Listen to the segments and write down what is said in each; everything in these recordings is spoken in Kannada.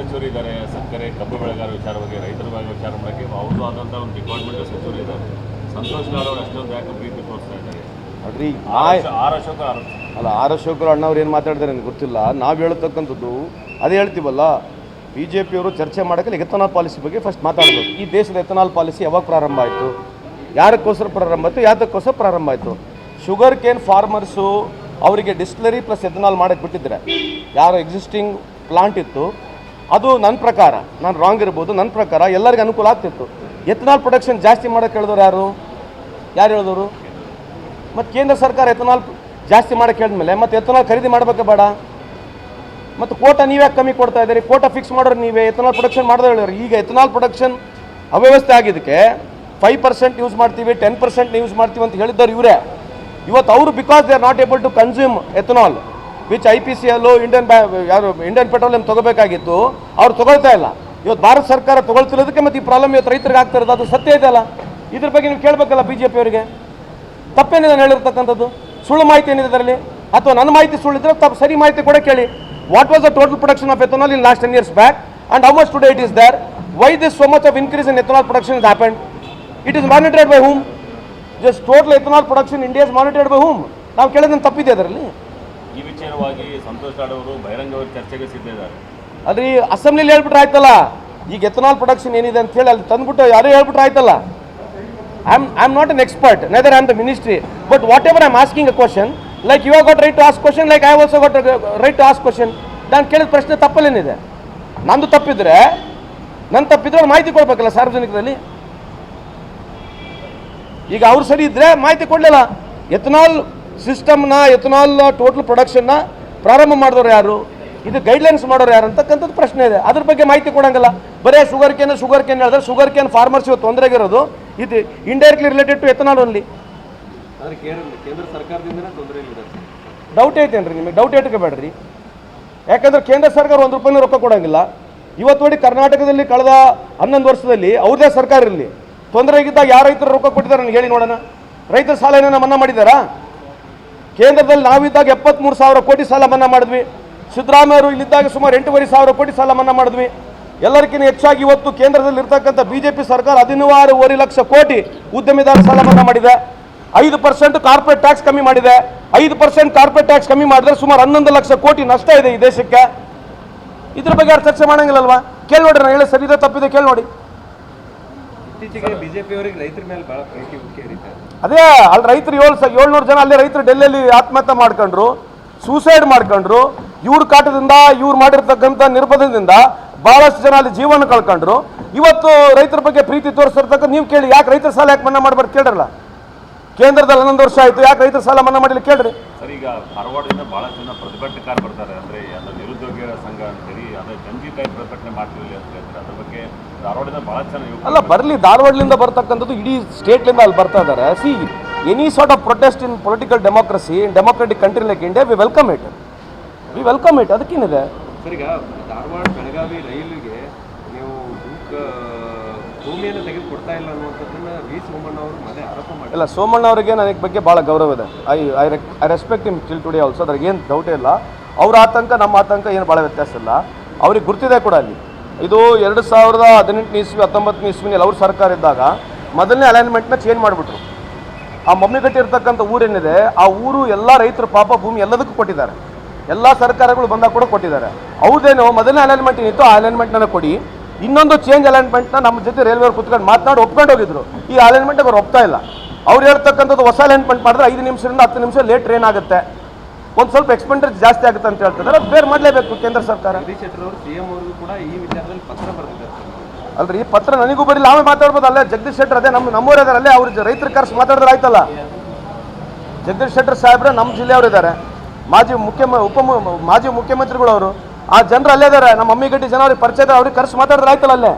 ಸಚಿವರು ಇದ್ದಾರೆ, ಸಕ್ಕರೆ ಕಬ್ಬು ಬೆಳೆಗಾರ ವಿಚಾರ ಬಗ್ಗೆ, ರೈತರ ಬಗ್ಗೆ ವಿಚಾರ ಮಾಡೋಕ್ಕೆ ಅವ್ರದ್ದು ಆದಂಥ ಒಂದು ಡಿಪಾರ್ಟ್ಮೆಂಟ್ ಸಚಿವರು ಇದ್ದಾರೆ. ಸಂತೋಷ್ ಲಾಡ್ ಅವರು ಅಷ್ಟೊಂದು ಯಾಕೆ ಪ್ರೀತಿ ತೋರಿಸ್ತಾ ಇದ್ದಾರೆ ನೋಡ್ರಿ. ಆರ್ ಅಶೋಕರು ಅಣ್ಣವ್ರು ಏನು ಮಾತಾಡ್ತಾರೆ ಅಂತ ಗೊತ್ತಿಲ್ಲ. ನಾವು ಹೇಳ್ತಕ್ಕಂಥದ್ದು ಅದೇ ಹೇಳ್ತೀವಲ್ಲ, ಬಿ ಜೆ ಪಿಯವರು ಚರ್ಚೆ ಮಾಡೋಕ್ಕೆ ಎಥನಾಲ್ ಪಾಲಿಸಿ ಬಗ್ಗೆ ಫಸ್ಟ್ ಮಾತಾಡಬೇಕು. ಈ ದೇಶದ ಎಥನಾಲ್ ಪಾಲಿಸಿ ಯಾವಾಗ ಪ್ರಾರಂಭ ಆಯಿತು, ಯಾರಕ್ಕೋಸ್ಕರ ಪ್ರಾರಂಭ ಆಯಿತು, ಯಾತಕ್ಕೋಸ್ಕರ ಪ್ರಾರಂಭ ಆಯಿತು? ಶುಗರ್ ಕೇನ್ ಫಾರ್ಮರ್ಸು ಅವರಿಗೆ ಡಿಸ್ಟಿಲರಿ ಪ್ಲಸ್ ಎಥನಾಲ್ ಮಾಡೋಕ್ಕೆ ಬಿಟ್ಟಿದ್ರೆ, ಯಾರು ಎಕ್ಸಿಸ್ಟಿಂಗ್ ಪ್ಲಾಂಟ್ ಇತ್ತು ಅದು ನನ್ನ ಪ್ರಕಾರ, ನಾನು ರಾಂಗ್ ಇರ್ಬೋದು, ನನ್ನ ಪ್ರಕಾರ ಎಲ್ಲರಿಗೂ ಅನುಕೂಲ ಆಗ್ತಿತ್ತು. ಎಥನಾಲ್ ಪ್ರೊಡಕ್ಷನ್ ಜಾಸ್ತಿ ಮಾಡೋಕ್ಕೆ ಹೇಳಿದವರು ಯಾರು ಹೇಳಿದವರು? ಮತ್ತು ಕೇಂದ್ರ ಸರ್ಕಾರ ಎಥನಾಲ್ ಜಾಸ್ತಿ ಮಾಡೋಕ್ಕೆ ಹೇಳಿದ್ಮೇಲೆ ಮತ್ತೆ ಎಥನಾಲ್ ಖರೀದಿ ಮಾಡಬೇಕೆ ಬೇಡ? ಮತ್ತು ಕೋಟಾ ನೀವೇ ಕಮ್ಮಿ ಕೊಡ್ತಾ ಇದ್ದೀರಿ? ಕೋಟಾ ಫಿಕ್ಸ್ ಮಾಡೋರು ನೀವೇ, ಎಥನಾಲ್ ಪ್ರೊಡಕ್ಷನ್ ಮಾಡೋದು ಹೇಳಿದ್ರು. ಈಗ ಎಥನಾಲ್ ಪ್ರೊಡಕ್ಷನ್ ಅವ್ಯವಸ್ಥೆ ಆಗಿದ್ದಕ್ಕೆ 5% ಯೂಸ್ ಮಾಡ್ತೀವಿ, 10% ಯೂಸ್ ಮಾಡ್ತೀವಿ ಅಂತ ಹೇಳಿದ್ದವ್ರು ಇವರೇ. ಇವತ್ತು ಅವರು because they are not able to consume ethanol which IPCL Indian Petroleum ತೊಗೋಬೇಕಾಗಿತ್ತು, ಅವ್ರು ತೊಗೊಳ್ತಾ ಇಲ್ಲ. ಇವತ್ತು ಭಾರತ ಸರ್ಕಾರ ತೊಗೊಳ್ತಿರೋದಕ್ಕೆ ಮತ್ತು ಈ ಪ್ರಾಬ್ಲಮ್ ಇವತ್ತು ರೈತರಿಗೆ ಆಗ್ತಾ ಇರೋದು, ಅದು ಸತ್ಯ ಇದೆಯಲ್ಲ. ಇದ್ರ ಬಗ್ಗೆ ನೀವು ಕೇಳಬೇಕಲ್ಲ BJP ಅವರಿಗೆ. ತಪ್ಪೇನಿದೆ ನಾನು ಹೇಳಿರ್ತಕ್ಕಂಥದ್ದು? ಸುಳ್ಳು ಮಾಹಿತಿ ಏನಿದೆ ಅದರಲ್ಲಿ? ಅಥವಾ ನನ್ನ ಮಾಹಿತಿ ಸುಳ್ಳಿದ್ರೆ ತಪ್ಪು, ಸರಿ ಮಾಹಿತಿ ಕೂಡ ಕೇಳಿ. What was the total production of ethanol in last 10 years back and how much today it is there? Why this so much of increase in ethanol production has happened? It is monitored by whom? Just total ethanol production in India is monitored by whom? ನಾವು ಕೇಳೋದನ್ನು ತಪ್ಪಿದೆ ಅದರಲ್ಲಿ. ಈ ವಿಚಾರವಾಗಿ ಸಂತೋಷ್ ಲಾಡ್ ಅವರು ಬಹಿರಂಗವಾಗಿ ಚರ್ಚೆಗೆ ಸಿದ್ಧಿದ್ದಾರೆ. ಅದ್ರಿ ಅಸೆಂಬ್ಲಿಲಿ ಹೇಳ್ಬಿಟ್ರೆ ಆಯ್ತಲ್ಲ, ಈಗ ಎಥನಾಲ್ ಪ್ರೊಡಕ್ಷನ್ ಏನಿದೆ ಅಂತ ಹೇಳಿ ಅಲ್ಲಿ ತಂದ್ಬಿಟ್ಟು ಯಾರು ಹೇಳ್ಬಿಟ್ರೆ ಆಯ್ತಲ್ಲ. I am not an expert, neither I am the ministry, but whatever I am asking a question, like you have got right to ask question, like I have also got right to ask question. ನಾನು ಕೇಳಿದ ಪ್ರಶ್ನೆ ತಪ್ಪಲ್ಲೇನಿದೆ? ನಂದು ತಪ್ಪಿದ್ರೆ ಮಾಹಿತಿ ಕೊಡ್ಬೇಕಲ್ಲ ಸಾರ್ವಜನಿಕರಲ್ಲಿ. ಈಗ ಅವ್ರು ಸರಿ ಇದ್ರೆ ಮಾಹಿತಿ ಕೊಡಲಿಲ್ಲ. ಎಥನಾಲ್ ಸಿಸ್ಟಮ್ನ, ಎಥನಾಲ್ ಟೋಟಲ್ ಪ್ರೊಡಕ್ಷನ್ನ ಪ್ರಾರಂಭ ಮಾಡಿದವರು ಯಾರು, ಇದು ಗೈಡ್ಲೈನ್ಸ್ ಮಾಡೋರು ಯಾರು ಅಂತಕ್ಕಂಥದ್ದು ಪ್ರಶ್ನೆ ಇದೆ. ಅದ್ರ ಬಗ್ಗೆ ಮಾಹಿತಿ ಕೊಡಂಗಿಲ್ಲ. ಬರೇ ಶುಗರ್ ಕೇನ್ ಹೇಳಿದ್ರೆ ಶುಗರ್ ಕೇನ್ ಫಾರ್ಮರ್ಸ್ ಇವತ್ತು ತೊಂದರೆಗಿರೋದು ಇದು indirectly related to ethanol only. ಕೇಂದ್ರ ಸರ್ಕಾರದಿಂದ ತೊಂದರೆ ಇಲ್ಲ. ಡೌಟ್ ಐತೇನ್ರಿ ನಿಮಗೆ? ಡೌಟ್ ಇಟ್ಕೋಬೇಡ್ರಿ. ಯಾಕಂದ್ರೆ ಕೇಂದ್ರ ಸರ್ಕಾರ ₹1 ರೊಕ್ಕ ಕೊಡೋಂಗಿಲ್ಲ. ಇವತ್ತು ನೋಡಿ ಕರ್ನಾಟಕದಲ್ಲಿ ಕಳೆದ 11 ವರ್ಷದಲ್ಲಿ ಅವ್ರದೇ ಸರ್ಕಾರ ಇರಲಿ, ತೊಂದರೆ ಆಗಿದ್ದಾಗ ಯಾವ ರೈತರ ರೊಕ್ಕ ಕೊಟ್ಟಿದ್ದಾರೆ ನನಗೆ ಹೇಳಿ ನೋಡೋಣ. ರೈತರ ಸಾಲ ಏನೇನೋ ಮನ್ನಾ ಮಾಡಿದ್ದಾರಾ? ಕೇಂದ್ರದಲ್ಲಿ ನಾವಿದ್ದಾಗ 73,000 ಕೋಟಿ ಸಾಲ ಮನ್ನಾ ಮಾಡಿದ್ವಿ. ಸಿದ್ದರಾಮಯ್ಯವರು ಇಲ್ಲಿದ್ದಾಗ ಸುಮಾರು 8,500 ಕೋಟಿ ಸಾಲ ಮನ್ನಾ ಮಾಡಿದ್ವಿ. ಎಲ್ಲರಿಗಿಂತ ಹೆಚ್ಚಾಗಿ ಇವತ್ತು ಕೇಂದ್ರದಲ್ಲಿ ಇರ್ತಕ್ಕಂಥ BJP ಸರ್ಕಾರ 16.5 ಲಕ್ಷ ಕೋಟಿ ಉದ್ಯಮಿದಾರ ಸಾಲ ಮನ್ನಾ ಮಾಡಿದೆ. 5% ಕಾರ್ಪೊರೇಟ್ ಟ್ಯಾಕ್ಸ್ ಕಮ್ಮಿ ಮಾಡಿದೆ. 5% ಕಾರ್ಪೊರೇಟ್ ಟ್ಯಾಕ್ಸ್ ಕಮ್ಮಿ ಮಾಡಿದ್ರೆ ಸುಮಾರು 11 ಲಕ್ಷ ಕೋಟಿ ನಷ್ಟ ಇದೆ ಈ ದೇಶಕ್ಕೆ. ಇದ್ರ ಬಗ್ಗೆ ಯಾರು ಚರ್ಚೆ ಮಾಡಂಗಿಲ್ಲಲ್ವಾ? ಕೇಳಿ ನೋಡಿ, ನಾನು ಹೇಳಿ ಸರಿ ಇದೆ ತಪ್ಪಿದೆ ಕೇಳಿ ನೋಡಿ. ಇತ್ತೀಚೆಗೆ BJP ಅವರಿಗೆ ರೈತರ ಮೇಲೆ ಬಹಳ ಪ್ರೀತಿ ಉಕ್ಕೇರಿದ್ದಾರೆ. ಅದೇ ಅಲ್ಲಿ ರೈತರು 700 ಜನ ಅಲ್ಲೇ ರೈತರು ಡೆಲ್ಲಿಯಲ್ಲಿ ಆತ್ಮಹತ್ಯೆ ಮಾಡ್ಕೊಂಡ್ರು, ಸೂಸೈಡ್ ಮಾಡ್ಕೊಂಡ್ರು. ಇವ್ರ ಕಾಟದಿಂದ, ಇವ್ರು ಮಾಡಿರ್ತಕ್ಕಂಥ ನಿರ್ಬಂಧದಿಂದ ಬಹಳಷ್ಟು ಜನ ಅಲ್ಲಿ ಜೀವನ ಕಳ್ಕೊಂಡ್ರು. ಇವತ್ತು ರೈತರ ಬಗ್ಗೆ ಪ್ರೀತಿ ತೋರಿಸಿರ್ತಕ್ಕಂಥ ನೀವು ಕೇಳಿ, ಯಾಕೆ ರೈತರ ಸಾಲ ಯಾಕೆ ಮನ್ನಾ ಮಾಡಬಾರ್ದು ಕೇಳ್ರಲ್ಲ. ಕೇಂದ್ರದಲ್ಲಿ 11 ವರ್ಷ ಆಯಿತು, ಯಾಕೆ ರೈತರ ಸಾಲ ಮನ್ನಾ ಮಾಡಿಲ್ಲ ಕೇಳ್ರಿ. ಸರ್, ಈಗ ಧಾರವಾಡದಿಂದ ಬಹಳಷ್ಟು ಜನ ಪ್ರತಿಭಟನೆಕಾರ ಬರ್ತಾರೆ, ಅಂದರೆ ನಿರುದ್ಯೋಗಿಗಳ ಸಂಘ ಅಂತೇಳಿ, ಅದೇ ಜಂಜಿ ಟೈಪ್ ಪ್ರತಿಭಟನೆ ಮಾಡ್ತಿರಲಿ ಅಂತ ಹೇಳ್ತಾರೆ. ಅದ್ರ ಬಗ್ಗೆ ಧಾರವಾಡದಿಂದ ಬಹಳಷ್ಟು ಜನ ಅಲ್ಲ ಬರಲಿ, ಧಾರವಾಡದಿಂದ ಬರ್ತಕ್ಕಂಥದ್ದು ಇಡೀ ಸ್ಟೇಟ್ಲಿಂದ ಅಲ್ಲಿ ಬರ್ತಾ ಇದ್ದಾರೆ. See any sort of protest in political democracy, in democratic country like India, we welcome it. ಅದಕ್ಕೇನಿದೆ ಸರ್? ಈಗ ಧಾರವಾಡ ಬೆಳಗಾವಿ ರೈಲಿಗೆ ನೀವು ಭೂಮಿಯನ್ನು ತೆಗೆದುಕೊಡ್ತಾ ಇಲ್ಲ ಅನ್ನುವಂಥದ್ದನ್ನ ಸೋಮಣ್ಣ ಅವರು ಮತ್ತೆ ಆರೋಪ ಮಾಡಿ. ಇಲ್ಲ, ಸೋಮಣ್ಣ ಅವರಿಗೆ ನನಗೆ ಬಗ್ಗೆ ಭಾಳ ಗೌರವ ಇದೆ. I respect him till today also. ಅದ್ರಾಗ ಏನು ಡೌಟೇ ಇಲ್ಲ. ಅವ್ರ ಆತಂಕ ನಮ್ಮ ಆತಂಕ ಏನು ಭಾಳ ವ್ಯತ್ಯಾಸ ಇಲ್ಲ. ಅವ್ರಿಗೆ ಗುರ್ತಿದೆ ಕೂಡ ಅಲ್ಲಿ. ಇದು 2018 ಇಸ್ವಿ 19 ಇಸ್ವಿನಲ್ಲಿ ಅವ್ರ ಸರ್ಕಾರ ಇದ್ದಾಗ ಮೊದಲನೇ ಅಲೈನ್ಮೆಂಟ್ನ ಚೇಂಜ್ ಮಾಡಿಬಿಟ್ರು. ಆ ಮಮ್ಮಿಗಟ್ಟಿ ಇರ್ತಕ್ಕಂಥ ಊರೇನಿದೆ, ಆ ಊರು ಎಲ್ಲ ರೈತರು ಪಾಪ ಭೂಮಿ ಎಲ್ಲದಕ್ಕೂ ಕೊಟ್ಟಿದ್ದಾರೆ. ಎಲ್ಲ ಸರ್ಕಾರಗಳು ಬಂದಾಗ ಕೂಡ ಕೊಟ್ಟಿದ್ದಾರೆ. ಹೌದೇನೋ ಮೊದಲನೇ ಅಲೈನ್ಮೆಂಟ್ ಏನಿತ್ತು ಆ ಅಲೈನ್ಮೆಂಟ್ನ ಕೊಡಿ, ಇನ್ನೊಂದು ಚೇಂಜ್ ಅಲೈನ್ಮೆಂಟ್ನ ನಮ್ಮ ಜೊತೆ ರೈಲ್ವೆ ಅವ್ರು ಕುತ್ಕೊಂಡು ಮಾತನಾಡಿ ಒಪ್ಕೊಂಡು ಹೋಗಿದ್ರು. ಈ ಅಲೈನ್ಮೆಂಟ್ ಅವ್ರು ಒಪ್ತಾ ಇಲ್ಲ. ಅವ್ರು ಹೇಳ್ತಕ್ಕಂಥದ್ದು ಹೊಸ ಅಲೈನ್ಮೆಂಟ್ ಮಾಡಿದ್ರೆ 5 ನಿಮಿಷದಿಂದ 10 ನಿಮಿಷ ಲೇಟ್ ಟ್ರೈನ್ ಆಗುತ್ತೆ, ಒಂದು ಸ್ವಲ್ಪ ಎಕ್ಸ್ಪೆಂಡಿಚರ್ ಜಾಸ್ತಿ ಆಗುತ್ತೆ ಅಂತ ಹೇಳ್ತಿದ್ದಾರೆ. ಅದು ಬೇರೆ ಮಾಡಲೇಬೇಕು ಕೇಂದ್ರ ಸರ್ಕಾರ. ಜಗದೀಶ್ ಶೆಟ್ಟರ್ ಅವರು CM ಅವ್ರಿಗೂ ಕೂಡ ಈ ವಿಚಾರದಲ್ಲಿ ಪತ್ರ ಬರೆದಿದ್ದಾರೆ. ಅಲ್ರಿ, ಈ ಪತ್ರ ನನಗೂ ಬರೀ ನಾವೇ ಮಾತಾಡ್ಬೋದು. ಅಲ್ಲೇ ಜಗದೀಶ್ ಶೆಟ್ಟರ್ ಅದೇ ನಮ್ಮೂರೇ ಇದ್ದಾರೆ, ಅಲ್ಲೇ ಅವ್ರು ರೈತರ ಕರ್ಸಿ ಮಾತಾಡಿದ್ರೆ ಆಯ್ತಲ್ಲ. ಜಗದೀಶ್ ಶೆಟ್ಟರ್ ಸಾಹೇಬ್ರೆ ನಮ್ಮ ಜಿಲ್ಲೆಯವರು ಇದ್ದಾರೆ, ಮಾಜಿ ಮುಖ್ಯಮಂತ್ರಿಗಳು ಅವರು. ಆ ಜನರು ಅಲ್ಲೇ ಇದ್ದಾರೆ, ನಮ್ಮ ಮಮ್ಮಿಗಟ್ಟಿ ಜನ ಅವ್ರಿಗೆ ಪರಿಚಯ ಇದ್ದಾರೆ, ಅವ್ರಿಗೆ ಕರ್ಸಿ ಮಾತಾಡಿದ್ರೆ ಆಯ್ತಲ್ಲ. ಅಲ್ಲೇ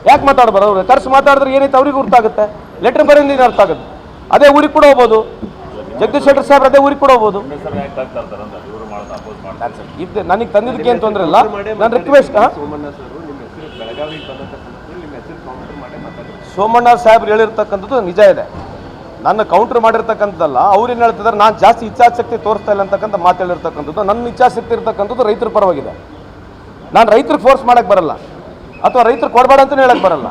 ಯಾಕೆ ಮಾತಾಡ್ಬಾರ? ಅವ್ರಿಗೆ ಕರ್ಸಿ ಮಾತಾಡಿದ್ರೆ ಏನೈತೆ ಅವ್ರಿಗೆ ಗೊತ್ತಾಗುತ್ತೆ, ಲೆಟ್ರ್ ಬರೋದಿಂದ ಅರ್ಥ ಆಗುತ್ತೆ. ಅದೇ ಊರಿಗೆ ಕೂಡ ಹೋಗ್ಬೋದು. ಜಗದೀಶ್ ಶೆಟ್ಟರ್ ಸಾಹೇಬ್ರು ಅದೇ ಊರಿಗೆ ಕೂಡ ಹೋಗ್ಬೋದು. ನನಗೆ ತಂದಿದ್ದಕ್ಕೆ ಏನು ತೊಂದರೆ ಇಲ್ಲ. ನನ್ನ ರಿಕ್ವೆಸ್ಟ್, ಸೋಮಣ್ಣ ಸಾಹೇಬ್ರು ಹೇಳಿರ್ತಕ್ಕಂಥದ್ದು ನಿಜ ಇದೆ. ನನ್ನ ಕೌಂಟರ್ ಮಾಡಿರ್ತಕ್ಕಂಥದ್ದಲ್ಲ. ಅವ್ರು ಏನು ಹೇಳ್ತಿದ್ದಾರೆ, ನಾನು ಜಾಸ್ತಿ ಇಚ್ಛಾಶಕ್ತಿ ತೋರಿಸ್ತಾ ಇಲ್ಲ ಅಂತಕ್ಕಂಥ ಮಾತು ಹೇಳಿರ್ತಕ್ಕಂಥದ್ದು. ನನ್ನ ಇಚ್ಛಾಶಕ್ತಿ ಇರ್ತಕ್ಕಂಥದ್ದು ರೈತರ ಪರವಾಗಿದೆ. ನಾನು ರೈತರಿಗೆ ಫೋರ್ಸ್ ಮಾಡೋಕ್ಕೆ ಬರಲ್ಲ, ಅಥವಾ ರೈತರು ಕೊಡಬೇಡ ಅಂತಲೇ ಹೇಳಕ್ಕೆ ಬರಲ್ಲ.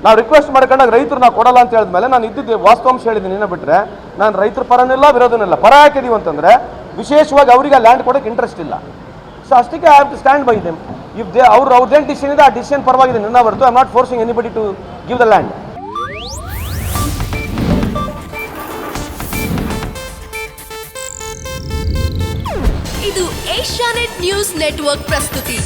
ನಾವು ರಿಕ್ವೆಸ್ಟ್ ಮಾಡ್ಕೊಂಡಾಗ ರೈತರು ನಾವು ಕೊಡಲ್ಲ ಅಂತ ಹೇಳಿದ್ಮೇಲೆ ನಾನು ಇದ್ದಿದ್ದು ವಾಸ್ತವಾಂಶ ಹೇಳಿದ್ದೀನಿ. ಇನ್ನೂ ಬಿಟ್ಟರೆ ನಾನು ರೈತರ ಪರನಿಲ್ಲ, ವಿರೋಧನಿಲ್ಲ. ಪರ ಹಾಕಿದೀವಿ ಅಂತಂದರೆ ವಿಶೇಷವಾಗಿ ಅವರಿಗೆ ಲ್ಯಾಂಡ್ ಕೊಡೋಕ್ಕೆ ಇಂಟ್ರೆಸ್ಟ್ ಇಲ್ಲ. ಸೊ ಅಷ್ಟಕ್ಕೆ I have to stand by them. If they ಅವ್ರದ್ದೇನು ಡಿಸಿಷನ್ ಇದೆ ಆ ಡಿಸಿಷನ್ ಪರವಾಗಿದೆ ನನ್ನ ಹೊರತು I am not forcing anybody to give the land. ಇದು ಏಷ್ಯಾನೆಟ್ ನ್ಯೂಸ್ ನೆಟ್ವರ್ಕ್ ಪ್ರಸ್ತುತಿ.